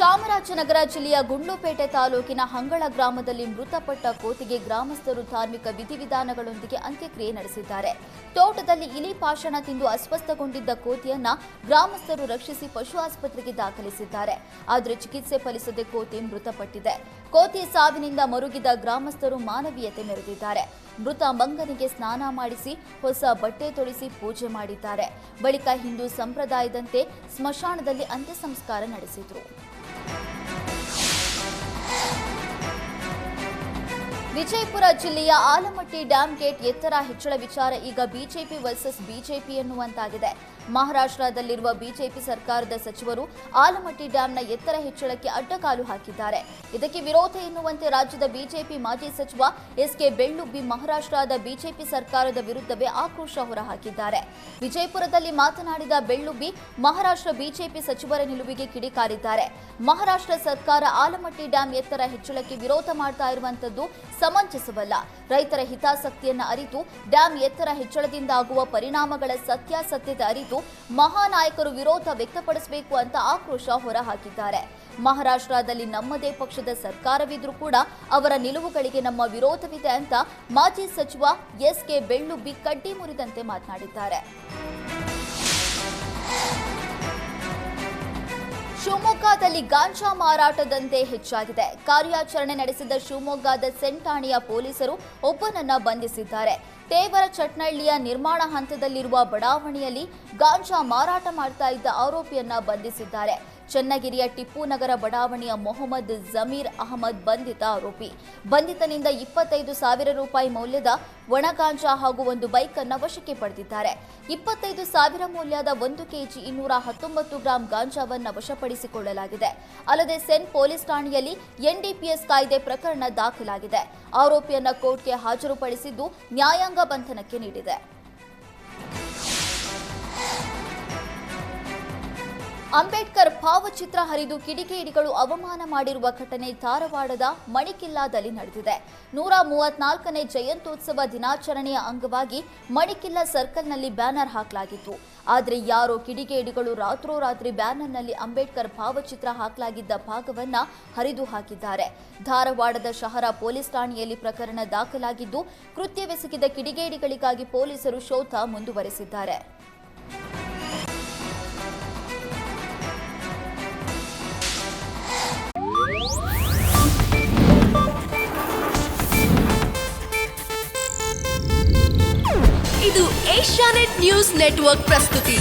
ಚಾಮರಾಜನಗರ ಜಿಲ್ಲೆಯ ಗುಂಡ್ಲುಪೇಟೆ ತಾಲೂಕಿನ ಹಂಗಳ ಗ್ರಾಮದಲ್ಲಿ ಮೃತಪಟ್ಟ ಕೋತಿಗೆ ಗ್ರಾಮಸ್ಥರು ಧಾರ್ಮಿಕ ವಿಧಿವಿಧಾನಗಳೊಂದಿಗೆ ಅಂತ್ಯಕ್ರಿಯೆ ನಡೆಸಿದ್ದಾರೆ. ತೋಟದಲ್ಲಿ ಇಲಿ ಪಾಷಾಣ ತಿಂದು ಅಸ್ವಸ್ಥಗೊಂಡಿದ್ದ ಕೋತಿಯನ್ನ ಗ್ರಾಮಸ್ಥರು ರಕ್ಷಿಸಿ ಪಶು ಆಸ್ಪತ್ರೆಗೆ ದಾಖಲಿಸಿದ್ದಾರೆ. ಆದರೆ ಚಿಕಿತ್ಸೆ ಫಲಿಸದೆ ಕೋತಿ ಮೃತಪಟ್ಟಿದೆ. ಕೋತಿ ಸಾವಿನಿಂದ ಮರುಗಿದ ಗ್ರಾಮಸ್ಥರು ಮಾನವೀಯತೆ ಮೆರೆದಿದ್ದಾರೆ. ಮೃತ ಮಂಗನಿಗೆ ಸ್ನಾನ ಮಾಡಿಸಿ ಹೊಸ ಬಟ್ಟೆ ತೊಡಿಸಿ ಪೂಜೆ ಮಾಡಿದ್ದಾರೆ. ಬಳಿಕ ಹಿಂದೂ ಸಂಪ್ರದಾಯದಂತೆ ಸ್ಮಶಾನದಲ್ಲಿ ಅಂತ್ಯ ಸಂಸ್ಕಾರ ನಡೆಸಿದರು. ವಿಜಯಪುರ ಜಿಲ್ಲೆಯ ಆಲಮಟ್ಟಿ ಡ್ಯಾಂ ಗೇಟ್ ಎತ್ತರ ಹೆಚ್ಚಳ ವಿಚಾರ ಈಗ ಬಿಜೆಪಿ ವರ್ಸಸ್ ಬಿಜೆಪಿ ಎನ್ನುವಂತಾಗಿದೆ. ಮಹಾರಾಷ್ಟ್ರದಲ್ಲಿರುವ ಬಿಜೆಪಿ ಸರ್ಕಾರದ ಸಚಿವರು ಆಲಮಟ್ಟಿ ಡ್ಯಾಂನ ಎತ್ತರ ಹೆಚ್ಚಳಕ್ಕೆ ಅಡ್ಡಗಾಲು ಹಾಕಿದ್ದಾರೆ. ಇದಕ್ಕೆ ವಿರೋಧ ಎನ್ನುವಂತೆ ರಾಜ್ಯದ ಬಿಜೆಪಿ ಮಾಜಿ ಸಚಿವ ಎಸ್ಕೆ ಬೆಳ್ಳುಬ್ಬಿ ಮಹಾರಾಷ್ಟ್ರದ ಬಿಜೆಪಿ ಸರ್ಕಾರದ ವಿರುದ್ಧವೇ ಆಕ್ರೋಶ ಹೊರಹಾಕಿದ್ದಾರೆ. ವಿಜಯಪುರದಲ್ಲಿ ಮಾತನಾಡಿದ ಬೆಳ್ಳುಬ್ಬಿ ಮಹಾರಾಷ್ಟ್ರ ಬಿಜೆಪಿ ಸಚಿವರ ನಿಲುವಿಗೆ ಕಿಡಿಕಾರಿದ್ದಾರೆ. ಮಹಾರಾಷ್ಟ್ರ ಸರ್ಕಾರ ಆಲಮಟ್ಟಿ ಡ್ಯಾಂ ಎತ್ತರ ಹೆಚ್ಚಳಕ್ಕೆ ವಿರೋಧ ಮಾಡ್ತಾ ಇರುವಂತದ್ದು ಸಮಂಜಸವಲ್ಲ. ರೈತರ ಹಿತಾಸಕ್ತಿಯನ್ನು ಅರಿತು ಡ್ಯಾಂ ಎತ್ತರ ಹೆಚ್ಚಳದಿಂದ ಆಗುವ ಪರಿಣಾಮಗಳ ಸತ್ಯಾಸತ್ಯತೆ ಅರಿತು ಮಹಾನಾಯಕರು ವಿರೋಧ ವ್ಯಕ್ತಪಡಿಸಬೇಕು ಅಂತ ಆಕ್ರೋಶ ಹೊರಹಾಕಿದ್ದಾರೆ. ಮಹಾರಾಷ್ಟ್ರದಲ್ಲಿ ನಮ್ಮದೇ ಪಕ್ಷದ ಸರ್ಕಾರವಿದ್ರೂ ಕೂಡ ಅವರ ನಿಲುವುಗಳಿಗೆ ನಮ್ಮ ವಿರೋಧವಿದೆ ಅಂತ ಮಾಜಿ ಸಚಿವ ಎಸ್ಕೆ ಬೆಳ್ಳುಬ್ಬಿ ಕಡ್ಡಿ ಮುರಿದಂತೆ ಮಾತನಾಡಿದ್ದಾರೆ. ಶಿವಮೊಗ್ಗದಲ್ಲಿ ಗಾಂಜಾ ಮಾರಾಟ ದಂಧೆ ಹೆಚ್ಚಾಗಿದೆ. ಕಾರ್ಯಾಚರಣೆ ನಡೆಸಿದ ಶಿವಮೊಗ್ಗದ ಸೆಂಟ್ ಠಾಣೆಯ ಪೊಲೀಸರು ಒಬ್ಬನನ್ನ ಬಂಧಿಸಿದ್ದಾರೆ. ತೇವರ ಚಟ್ನಳ್ಳಿಯ ನಿರ್ಮಾಣ ಹಂತದಲ್ಲಿರುವ ಬಡಾವಣೆಯಲ್ಲಿ ಗಾಂಜಾ ಮಾರಾಟ ಮಾಡ್ತಾ ಇದ್ದ ಆರೋಪಿಯನ್ನ ಬಂಧಿಸಿದ್ದಾರೆ. ಚನ್ನಗಿರಿಯ ಟಿಪ್ಪು ನಗರ ಬಡಾವಣೆಯ ಮೊಹಮ್ಮದ್ ಜಮೀರ್ ಅಹಮದ್ ಬಂಧಿತ ಆರೋಪಿ. ಬಂಧಿತನಿಂದ 25,000 ರೂಪಾಯಿ ಮೌಲ್ಯದ ಒಣಗಾಂಜಾ ಹಾಗೂ ಒಂದು ಬೈಕ್ ಅನ್ನು ವಶಕ್ಕೆ ಪಡೆದಿದ್ದಾರೆ. 25,000 ಮೌಲ್ಯದ 1 ಕೆಜಿ 219 ಗ್ರಾಂ ಗಾಂಜಾವನ್ನು ವಶಪಡಿಸಿಕೊಳ್ಳಲಾಗಿದೆ. ಅಲ್ಲದೆ ಸೆನ್ ಪೊಲೀಸ್ ಠಾಣೆಯಲ್ಲಿ ಎನ್ಡಿಪಿಎಸ್ ಕಾಯ್ದೆ ಪ್ರಕರಣ ದಾಖಲಾಗಿದೆ. ಆರೋಪಿಯನ್ನ ಕೋರ್ಟ್ಗೆ ಹಾಜರುಪಡಿಸಿದ್ದು ನ್ಯಾಯಾಂಗ ಬಂಧನಕ್ಕೆ ನೀಡಿದೆ. ಅಂಬೇಡ್ಕರ್ ಭಾವಚಿತ್ರ ಹರಿದು ಕಿಡಿಗೇಡಿಗಳು ಅವಮಾನ ಮಾಡಿರುವ ಘಟನೆ ಧಾರವಾಡದ ಮಣಿಕಿಲ್ಲಾದಲ್ಲಿ ನಡೆದಿದೆ. 134ನೇ ಜಯಂತ್ಯೋತ್ಸವ ದಿನಾಚರಣೆಯ ಅಂಗವಾಗಿ ಮಣಿಕಿಲ್ಲ ಸರ್ಕಲ್ನಲ್ಲಿ ಬ್ಯಾನರ್ ಹಾಕಲಾಗಿತ್ತು. ಆದರೆ ಯಾರೋ ಕಿಡಿಗೇಡಿಗಳು ರಾತ್ರೋರಾತ್ರಿ ಬ್ಯಾನರ್ನಲ್ಲಿ ಅಂಬೇಡ್ಕರ್ ಭಾವಚಿತ್ರ ಹಾಕಲಾಗಿದ್ದ ಭಾಗವನ್ನ ಹರಿದು ಹಾಕಿದ್ದಾರೆ. ಧಾರವಾಡದ ಶಹರ ಪೊಲೀಸ್ ಠಾಣೆಯಲ್ಲಿ ಪ್ರಕರಣ ದಾಖಲಾಗಿದ್ದು ಕೃತ್ಯವೆಸಗಿದ ಕಿಡಿಗೇಡಿಗಳಿಗಾಗಿ ಪೊಲೀಸರು ಶೋಧ ಮುಂದುವರೆಸಿದ್ದಾರೆ. ಇದು ಏಷ್ಯಾನೆಟ್ ನ್ಯೂಸ್ ನೆಟ್ವರ್ಕ್ ಪ್ರಸ್ತುತಿ.